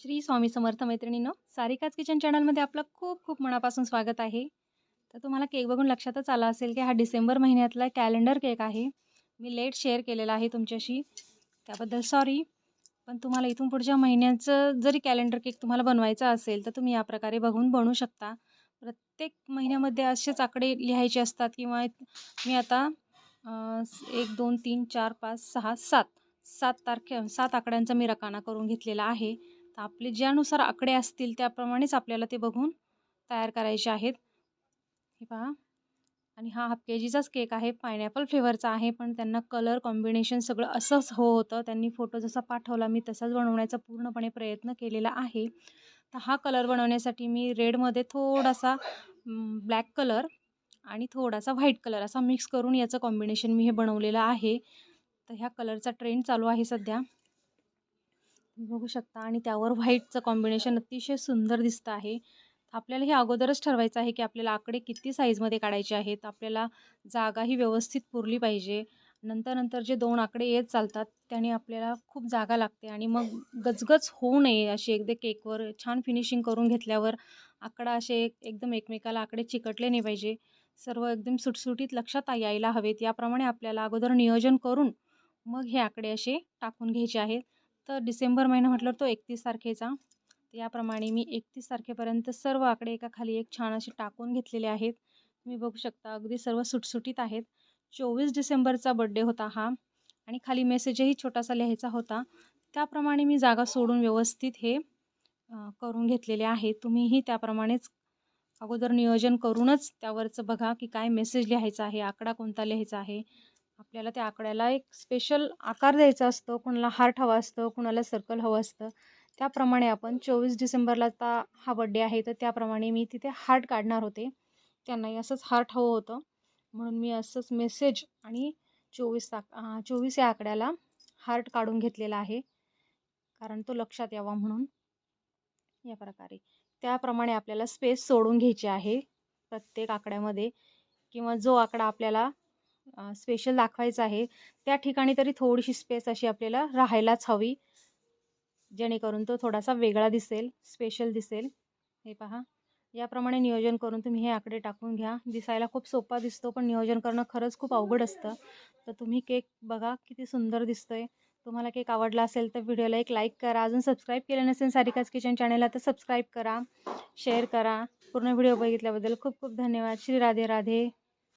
श्री स्वामी समर्थ मैत्रिणींनो, सारिकाच किचन चॅनलमध्ये आपलं खूप खूप मनापासून स्वागत आहे. तर तुम्हाला केक बघून लक्षातच आलं असेल की हा डिसेंबर महिन्यातला कॅलेंडर केक आहे. मी लेट शेअर केलेला आहे तुमच्याशी, त्याबद्दल सॉरी. पण तुम्हाला इथून पुढच्या महिन्याचं जरी कॅलेंडर केक तुम्हाला बनवायचा असेल तर तुम्ही या प्रकारे बघून बनवू शकता. प्रत्येक महिन्यामध्ये असेच आकडे लिहायचे असतात किंवा मी आता 1 2 3 4 5 6 7 7 आकड्यांचा मी रकाना करून घेतलेला आहे. तर आपले ज्यानुसार आकडे असतील त्याप्रमाणेच आपल्याला ते बघून तयार करायचे आहेत. हे पहा. आणि हा हाफ केजीचाच केक आहे, पायनॅपल फ्लेवरचा आहे, पण त्यांना कलर कॉम्बिनेशन सगळं असंच होतं. त्यांनी फोटो जसा पाठवला मी तसाच बनवण्याचा पूर्णपणे प्रयत्न केलेला आहे. तर हा कलर बनवण्यासाठी मी रेडमध्ये थोडासा ब्लॅक कलर आणि थोडासा व्हाईट कलर असा मिक्स करून याचं कॉम्बिनेशन मी हे बनवलेलं आहे. तर ह्या कलरचा ट्रेंड चालू आहे सध्या, बघू शकता. आणि त्यावर व्हाईटचं कॉम्बिनेशन अतिशय सुंदर दिसतं आहे. आपल्याला हे अगोदरच ठरवायचं आहे की आपल्याला आकडे किती साईजमध्ये काढायचे आहेत. आपल्याला जागा ही व्यवस्थित पुरली पाहिजे. नंतर जे 2 आकडे येत चालतात त्याने आपल्याला खूप जागा लागते आणि मग गचगच होऊ नये अशी एकदा केकवर छान फिनिशिंग करून घेतल्यावर आकडा असे एकदम एकमेकाला आकडे चिकटले नाही पाहिजे. सर्व एकदम सुटसुटीत लक्षात यायला हवेत. याप्रमाणे आपल्याला अगोदर नियोजन करून मग हे आकडे असे टाकून घ्यायचे आहेत. तर डिसेंबर महिना म्हटल्यावर तो 31 तारखेचा. याप्रमाणे मी 31 तारखेपर्यंत सर्व आकडे एका खाली एक छान असे टाकून घेतलेले आहेत. तुम्ही बघू शकता अगदी सर्व सुटसुटीत आहेत. 24 डिसेंबरचा बड्डे होता हा आणि खाली मेसेजही छोटासा लिहायचा होता. त्याप्रमाणे मी जागा सोडून व्यवस्थित हे करून घेतलेले आहे. तुम्हीही त्याप्रमाणेच अगोदर नियोजन करूनच त्यावरचं बघा की काय मेसेज लिहायचा आहे, आकडा कोणता लिहायचा आहे. आपल्याला त्या आकड्याला एक स्पेशल आकार द्यायचा असतो. कुणाला हार्ट हवा असतं, कुणाला सर्कल हवं असतं. त्याप्रमाणे आपण 24 डिसेंबरला आता हा बड्डे आहे तर त्याप्रमाणे मी तिथे हार्ट काढणार होते. त्यांनाही असंच हार्ट हवं होतं म्हणून मी असंच मेसेज आणि 24 या आकड्याला हार्ट काढून घेतलेला आहे, कारण तो लक्षात यावा म्हणून. या प्रकारे त्याप्रमाणे आपल्याला स्पेस सोडून घ्यायची आहे प्रत्येक आकड्यामध्ये, किंवा जो आकडा आपल्याला स्पेशल दाखवायचा आहे त्या ठिकाणी तरी थोडीशी स्पेस अशी आपल्याला राहायलाच हवी, जेणेकरून तो थोडासा वेगळा दिसेल, स्पेशल दिसेल. हे पहा, याप्रमाणे नियोजन करून तुम्ही हे आकडे टाकून घ्या. दिसायला खूप सोपा दिसतो पण नियोजन करणं खरंच खूप अवघड असतं. तर तुम्ही केक बघा किती सुंदर दिसतोय. तुम्हाला केक आवडला असेल तर व्हिडिओला एक लाईक करा. अजून सबस्क्राईब केलं नसेल सारिकाच किचन चॅनलला तर सबस्क्राईब करा, शेअर करा. पूर्ण व्हिडिओ बघितल्याबद्दल खूप खूप धन्यवाद. श्री राधे राधे.